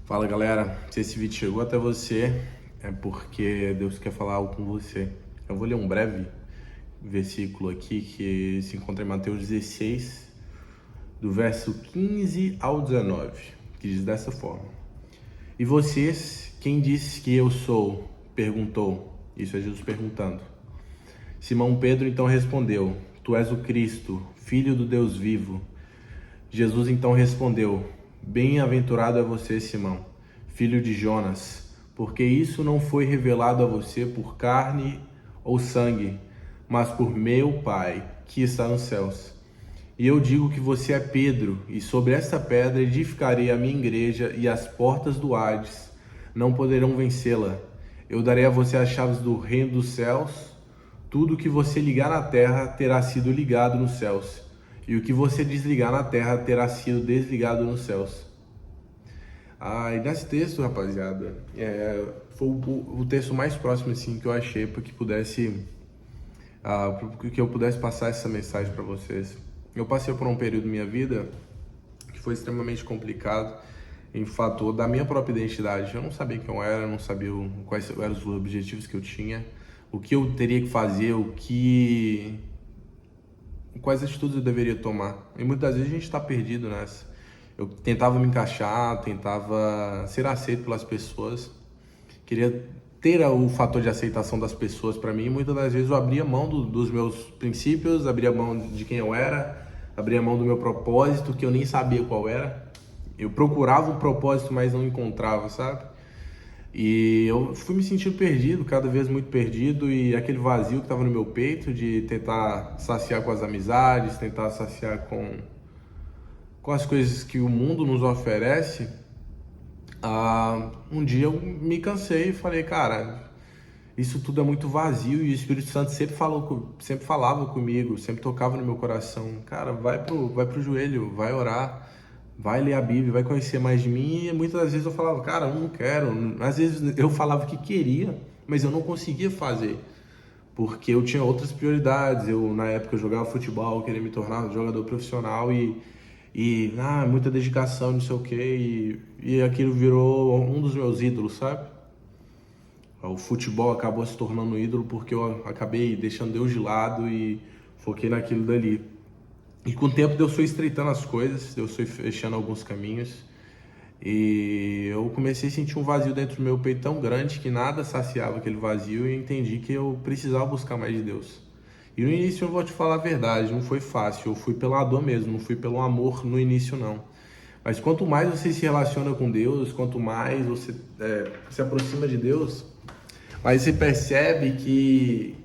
Fala galera, se esse vídeo chegou até você é porque Deus quer falar algo com você. Eu vou ler um breve versículo aqui que se encontra em Mateus 16, do verso 15 ao 19, que diz dessa forma: E vocês, quem disse que eu sou? Perguntou. Isso é Jesus perguntando. Simão Pedro então respondeu: Tu és o Cristo, filho do Deus vivo. Jesus então respondeu: Bem-aventurado é você, Simão, filho de Jonas, porque isso não foi revelado a você por carne ou sangue, mas por meu Pai, que está nos céus. E eu digo que você é Pedro, e sobre esta pedra edificarei a minha igreja, e as portas do Hades não poderão vencê-la. Eu darei a você as chaves do reino dos céus. Tudo que você ligar na terra terá sido ligado nos céus, e o que você desligar na terra terá sido desligado nos céus. E nesse texto, rapaziada, foi o texto mais próximo assim que eu achei para que eu pudesse passar essa mensagem para vocês. Eu passei por um período da minha vida que foi extremamente complicado em fator da minha própria identidade. Eu não sabia quem eu era, não sabia quais eram os objetivos que eu tinha, o que eu teria que fazer, quais atitudes eu deveria tomar. E muitas vezes a gente está perdido nessa. Eu tentava me encaixar, tentava ser aceito pelas pessoas, queria ter o fator de aceitação das pessoas para mim. Muitas das vezes eu abria mão dos meus princípios, abria mão de quem eu era, abria mão do meu propósito, que eu nem sabia qual era. Eu procurava um propósito, mas não encontrava, sabe? E eu fui me sentindo perdido, cada vez muito perdido, e aquele vazio que estava no meu peito de tentar saciar com as amizades, tentar saciar com as coisas que o mundo nos oferece. Um dia eu me cansei e falei, cara, isso tudo é muito vazio, e o Espírito Santo sempre falava comigo, sempre tocava no meu coração, cara, vai pro joelho, vai orar, vai ler a Bíblia, vai conhecer mais de mim. E muitas das vezes eu falava, cara, eu não quero. Às vezes eu falava que queria, mas eu não conseguia fazer, porque eu tinha outras prioridades. Na época eu jogava futebol, eu queria me tornar um jogador profissional, muita dedicação, não sei o que, e aquilo virou um dos meus ídolos, sabe? O futebol acabou se tornando um ídolo porque eu acabei deixando Deus de lado e foquei naquilo dali. E com o tempo Deus foi estreitando as coisas, Deus foi fechando alguns caminhos, e eu comecei a sentir um vazio dentro do meu peito tão grande que nada saciava aquele vazio, e entendi que eu precisava buscar mais de Deus. E no início eu vou te falar a verdade, não foi fácil, eu fui pela dor mesmo, não fui pelo amor no início não. Mas quanto mais você se relaciona com Deus, quanto mais você se aproxima de Deus, mais você percebe que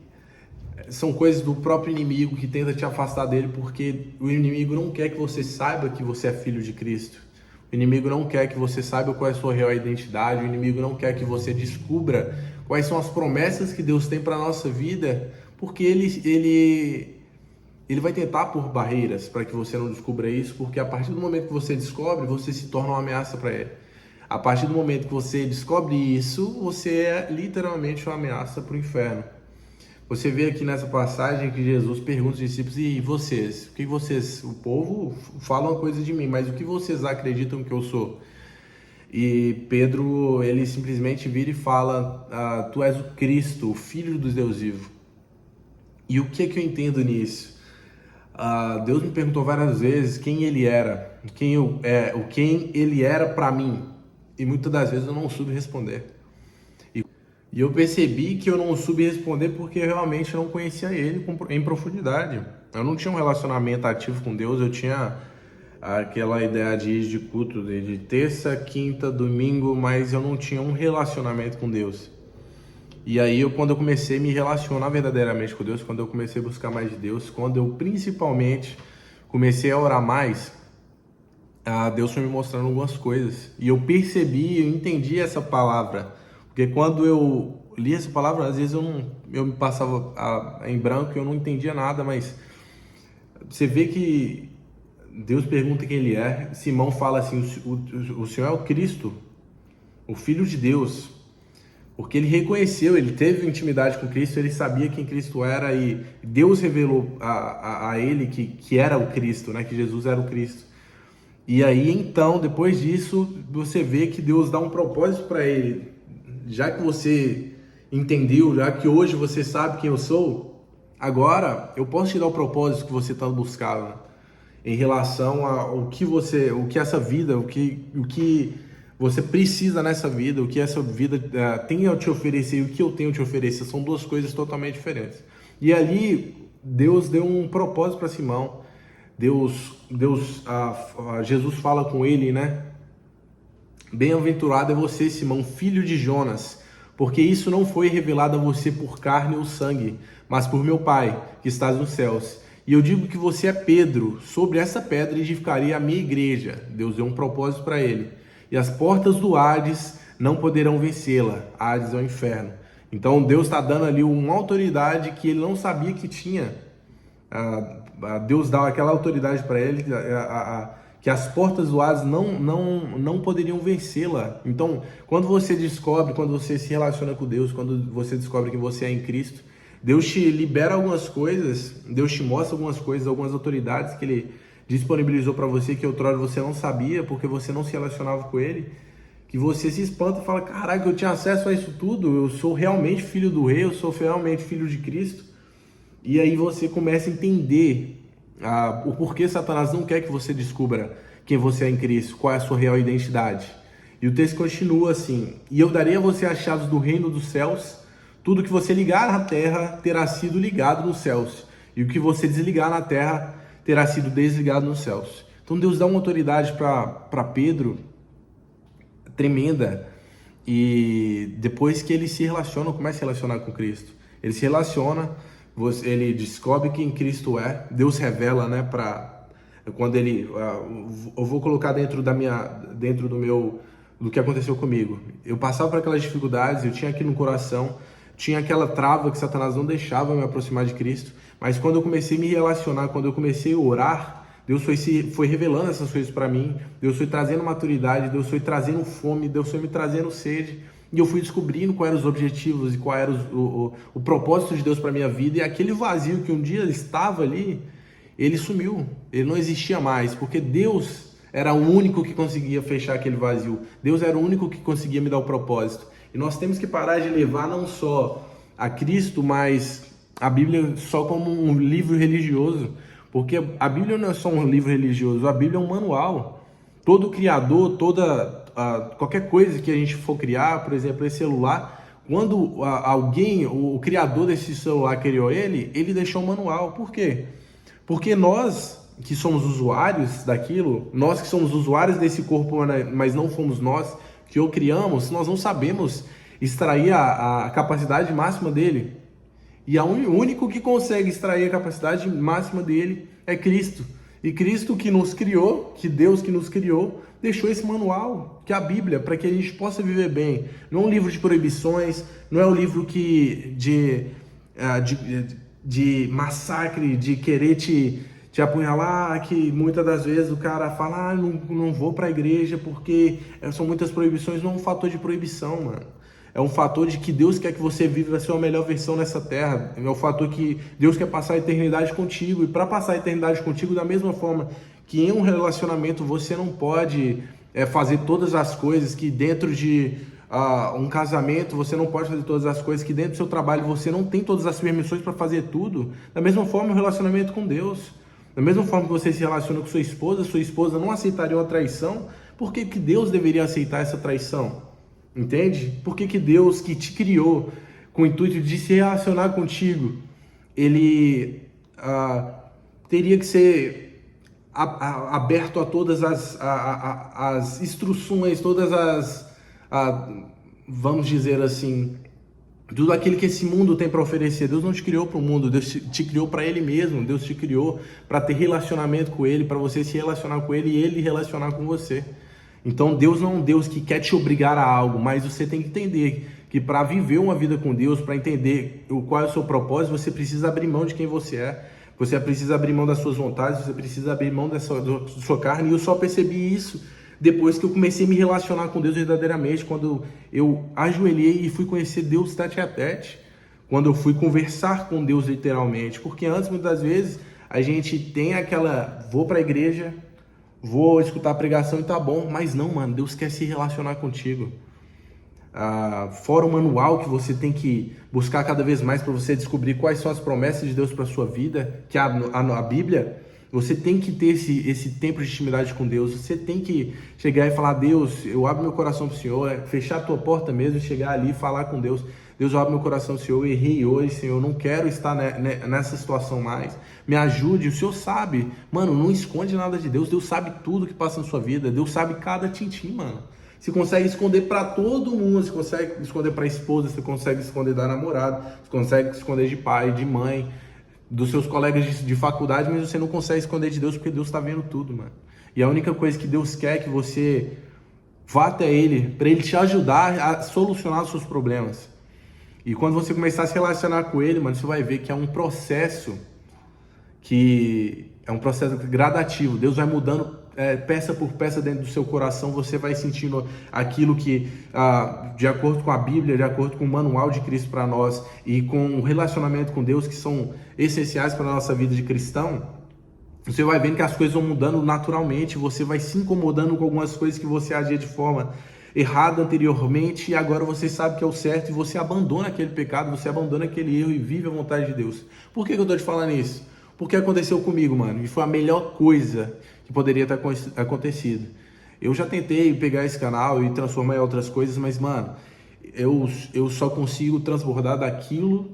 são coisas do próprio inimigo que tenta te afastar dele, porque o inimigo não quer que você saiba que você é filho de Cristo. O inimigo não quer que você saiba qual é a sua real identidade. O inimigo não quer que você descubra quais são as promessas que Deus tem para a nossa vida, porque ele vai tentar pôr barreiras para que você não descubra isso, porque a partir do momento que você descobre, você se torna uma ameaça para ele. A partir do momento que você descobre isso, você é literalmente uma ameaça para o inferno. Você vê aqui nessa passagem que Jesus pergunta aos discípulos: e vocês? O que vocês, o povo fala uma coisa de mim, mas o que vocês acreditam que eu sou? E Pedro, ele simplesmente vira e fala: tu és o Cristo, o Filho do Deus vivo. E o que é que eu entendo nisso? Deus me perguntou várias vezes quem ele era, quem ele era para mim, e muitas das vezes eu não soube responder. E eu percebi que eu não soube responder porque eu realmente não conhecia ele em profundidade. Eu não tinha um relacionamento ativo com Deus, eu tinha aquela ideia de ir de culto de terça, quinta, domingo, mas eu não tinha um relacionamento com Deus. E aí, quando eu comecei a me relacionar verdadeiramente com Deus, quando eu comecei a buscar mais de Deus, quando eu principalmente comecei a orar mais, Deus foi me mostrando algumas coisas. E eu percebi, eu entendi essa palavra. Porque quando eu li essa palavra, às vezes eu me passava em branco e eu não entendia nada, mas você vê que Deus pergunta quem ele é. Simão fala assim: o Senhor é o Cristo, o Filho de Deus. Porque ele reconheceu, ele teve intimidade com Cristo, ele sabia quem Cristo era, e Deus revelou a ele que era o Cristo, né? Que Jesus era o Cristo. E aí, então, depois disso, você vê que Deus dá um propósito para ele. Já que você entendeu, já que hoje você sabe quem eu sou, agora eu posso te dar o propósito que você está buscando em relação ao que o que essa vida, o que você precisa nessa vida, o que essa vida tem a te oferecer e o que eu tenho a te oferecer. São duas coisas totalmente diferentes. E ali, Deus deu um propósito para Simão. Jesus fala com ele, né? Bem-aventurado é você, Simão, filho de Jonas, porque isso não foi revelado a você por carne ou sangue, mas por meu Pai, que estás nos céus. E eu digo que você é Pedro, sobre essa pedra edificarei a minha igreja. Deus deu um propósito para ele. E as portas do Hades não poderão vencê-la. Hades é o inferno. Então Deus está dando ali uma autoridade que ele não sabia que tinha. Deus dá aquela autoridade para ele, que as portas do Hades não poderiam vencê-la. Então, quando você descobre, quando você se relaciona com Deus, quando você descobre que você é em Cristo, Deus te libera algumas coisas, Deus te mostra algumas coisas, algumas autoridades que Ele disponibilizou para você, que outrora você não sabia, porque você não se relacionava com Ele, que você se espanta e fala, caraca, eu tinha acesso a isso tudo, eu sou realmente filho do rei, eu sou realmente filho de Cristo. E aí você começa a entender o porquê Satanás não quer que você descubra quem você é em Cristo, qual é a sua real identidade. E o texto continua assim: e eu darei a você as chaves do reino dos céus, tudo que você ligar na terra terá sido ligado nos céus, e o que você desligar na terra terá sido desligado nos céus. Então Deus dá uma autoridade para Pedro tremenda, e depois que ele se relaciona, começa a se relacionar com Cristo, ele se relaciona, ele descobre quem Cristo é, Deus revela, né, quando ele, eu vou colocar dentro do que aconteceu comigo. Eu passava por aquelas dificuldades, eu tinha aqui no coração, tinha aquela trava que Satanás não deixava me aproximar de Cristo, mas quando eu comecei a me relacionar, quando eu comecei a orar, Deus foi revelando essas coisas para mim, Deus foi trazendo maturidade, Deus foi trazendo fome, Deus foi me trazendo sede, e eu fui descobrindo quais eram os objetivos e qual era o propósito de Deus para minha vida, e aquele vazio que um dia estava ali, ele sumiu, ele não existia mais, porque Deus era o único que conseguia fechar aquele vazio, Deus era o único que conseguia me dar o propósito. E nós temos que parar de levar não só a Cristo, mas a Bíblia só como um livro religioso, porque a Bíblia não é só um livro religioso, a Bíblia é um manual. Todo criador, qualquer coisa que a gente for criar, por exemplo, esse celular, quando o criador desse celular criou ele deixou um manual. Por quê? Porque nós que somos usuários daquilo, nós que somos usuários desse corpo, mas não fomos nós que o criamos, nós não sabemos extrair a capacidade máxima dele. E o único que consegue extrair a capacidade máxima dele é Cristo. E Cristo que nos criou, que Deus que nos criou, deixou esse manual, que é a Bíblia, para que a gente possa viver bem. Não é um livro de proibições, não é um livro de massacre, de querer te apunhalar, que muitas das vezes o cara fala, não vou para a igreja porque são muitas proibições. Não é um fator de proibição, mano. É um fator de que Deus quer que você viva a sua melhor versão nessa terra. É um fator que Deus quer passar a eternidade contigo. E para passar a eternidade contigo, da mesma forma que em um relacionamento você não pode fazer todas as coisas que dentro de um casamento, você não pode fazer todas as coisas, que dentro do seu trabalho você não tem todas as permissões para fazer tudo. Da mesma forma, o relacionamento com Deus. Da mesma forma que você se relaciona com sua esposa não aceitaria uma traição, por que Deus deveria aceitar essa traição? Entende? Por que Deus, que te criou com o intuito de se relacionar contigo, ele teria que ser aberto a todas as instruções, vamos dizer assim, tudo aquilo que esse mundo tem para oferecer? Deus não te criou para o mundo, Deus te criou para Ele mesmo. Deus te criou para ter relacionamento com Ele, para você se relacionar com Ele e Ele relacionar com você. Então Deus não é um Deus que quer te obrigar a algo, mas você tem que entender que para viver uma vida com Deus, para entender qual é o seu propósito, você precisa abrir mão de quem você é, você precisa abrir mão das suas vontades, você precisa abrir mão da sua carne. E eu só percebi isso depois que eu comecei a me relacionar com Deus verdadeiramente, quando eu ajoelhei e fui conhecer Deus tete a tete, quando eu fui conversar com Deus literalmente, porque antes, muitas vezes, a gente tem vou para a igreja, vou escutar a pregação e tá bom. Mas não, mano, Deus quer se relacionar contigo. Fora o manual que você tem que buscar cada vez mais para você descobrir quais são as promessas de Deus para sua vida, que a Bíblia, você tem que ter esse tempo de intimidade com Deus. Você tem que chegar e falar: Deus, eu abro meu coração para o Senhor, fechar a tua porta mesmo e chegar ali e falar com Deus: Deus, eu abro meu coração para o Senhor, eu errei hoje, Senhor, eu não quero estar nessa situação mais, me ajude. O Senhor sabe, mano, não esconde nada de Deus. Deus sabe tudo que passa na sua vida, Deus sabe cada tintim, mano. Você consegue esconder para todo mundo, você consegue esconder para a esposa, você consegue esconder da namorada, você consegue esconder de pai, de mãe, dos seus colegas de faculdade, mas você não consegue esconder de Deus porque Deus está vendo tudo, mano. E a única coisa que Deus quer é que você vá até Ele, para Ele te ajudar a solucionar os seus problemas. E quando você começar a se relacionar com Ele, mano, você vai ver que é um processo gradativo. Deus vai mudando peça por peça dentro do seu coração. Você vai sentindo aquilo que, de acordo com a Bíblia, de acordo com o manual de Cristo para nós e com o relacionamento com Deus, que são essenciais para a nossa vida de cristão, você vai vendo que as coisas vão mudando naturalmente. Você vai se incomodando com algumas coisas que você agia de forma errada anteriormente, e agora você sabe que é o certo, e você abandona aquele pecado, você abandona aquele erro e vive a vontade de Deus. Por que eu tô te falando isso? Porque aconteceu comigo, mano, e foi a melhor coisa que poderia ter acontecido. Eu já tentei pegar esse canal e transformar em outras coisas, mas, mano, eu só consigo transbordar daquilo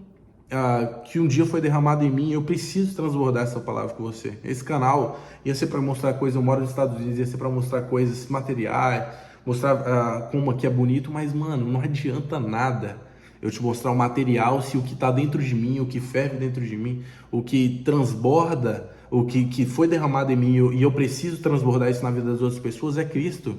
que um dia foi derramado em mim. Eu preciso transbordar essa palavra com você. Esse canal ia ser para mostrar coisas, eu moro nos Estados Unidos, ia ser para mostrar coisas materiais, mostrar como aqui é bonito, mas, mano, não adianta nada eu te mostrar o material se o que está dentro de mim, o que ferve dentro de mim, o que transborda, o que foi derramado em mim, e eu preciso transbordar isso na vida das outras pessoas, é Cristo.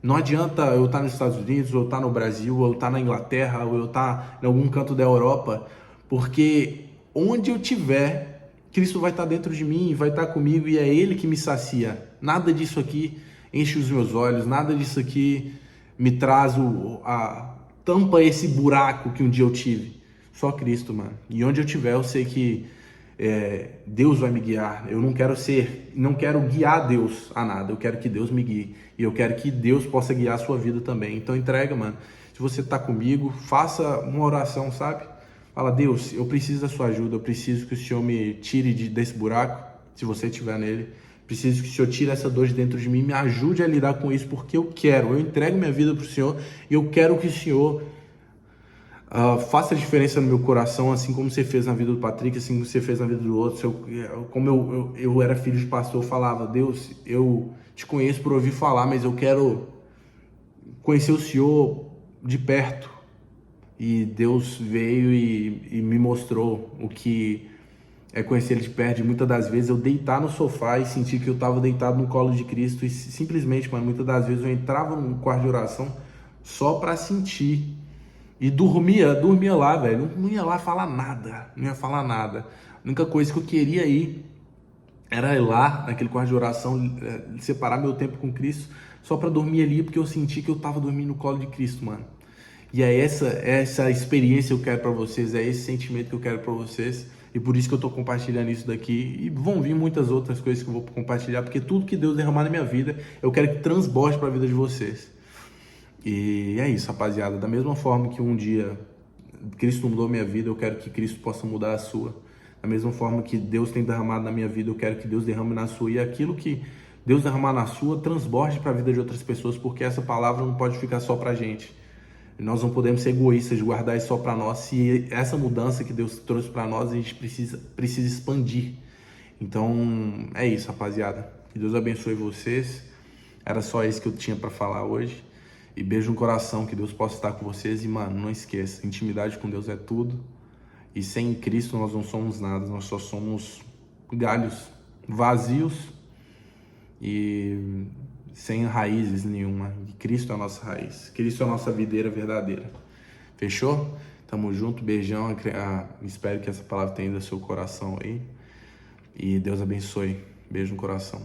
Não adianta eu estar nos Estados Unidos, ou eu estar no Brasil, ou eu estar na Inglaterra, ou eu estar em algum canto da Europa, porque onde eu estiver, Cristo vai estar dentro de mim, vai estar comigo, e é Ele que me sacia. Nada disso aqui enche os meus olhos, nada disso aqui me traz tampa esse buraco que um dia eu tive. Só Cristo, mano. E onde eu estiver, eu sei que Deus vai me guiar. Eu não quero guiar Deus a nada. Eu quero que Deus me guie. E eu quero que Deus possa guiar a sua vida também. Então entrega, mano. Se você tá comigo, faça uma oração, sabe? Fala: Deus, eu preciso da sua ajuda. Eu preciso que o Senhor me tire desse buraco, se você estiver nele. Preciso que o Senhor tire essa dor de dentro de mim, me ajude a lidar com isso, porque eu entrego minha vida para o Senhor, e eu quero que o Senhor faça a diferença no meu coração, assim como você fez na vida do Patrick, assim como você fez na vida do outro. Como eu era filho de pastor, eu falava: Deus, eu te conheço por ouvir falar, mas eu quero conhecer o Senhor de perto. E Deus veio e me mostrou o que conhecer Ele de perto. E muitas das vezes eu deitar no sofá e sentir que eu estava deitado no colo de Cristo, e simplesmente, mano, muitas das vezes eu entrava num quarto de oração só para sentir, e dormia lá, velho. Não ia lá falar nada, não ia falar nada. A única coisa que eu queria era ir lá naquele quarto de oração, separar meu tempo com Cristo, só para dormir ali, porque eu senti que eu estava dormindo no colo de Cristo, mano. E é essa experiência que eu quero para vocês, é esse sentimento que eu quero para vocês. E por isso que eu tô compartilhando isso daqui. E vão vir muitas outras coisas que eu vou compartilhar, porque tudo que Deus derramar na minha vida, eu quero que transborde para a vida de vocês. E é isso, rapaziada. Da mesma forma que um dia Cristo mudou minha vida, eu quero que Cristo possa mudar a sua. Da mesma forma que Deus tem derramado na minha vida, eu quero que Deus derrame na sua. E aquilo que Deus derramar na sua, transborde para a vida de outras pessoas, porque essa palavra não pode ficar só pra gente. Nós não podemos ser egoístas de guardar isso só para nós. Se essa mudança que Deus trouxe para nós, a gente precisa expandir. Então é isso, rapaziada. Que Deus abençoe vocês. Era só isso que eu tinha para falar hoje. E beijo no coração, que Deus possa estar com vocês. E, mano, não esqueça, intimidade com Deus é tudo. E sem Cristo nós não somos nada. Nós só somos galhos vazios e sem raízes nenhuma. E Cristo é a nossa raiz. Cristo é a nossa videira verdadeira. Fechou? Tamo junto, beijão. Espero que essa palavra tenha ido ao seu coração aí. E Deus abençoe. Beijo no coração.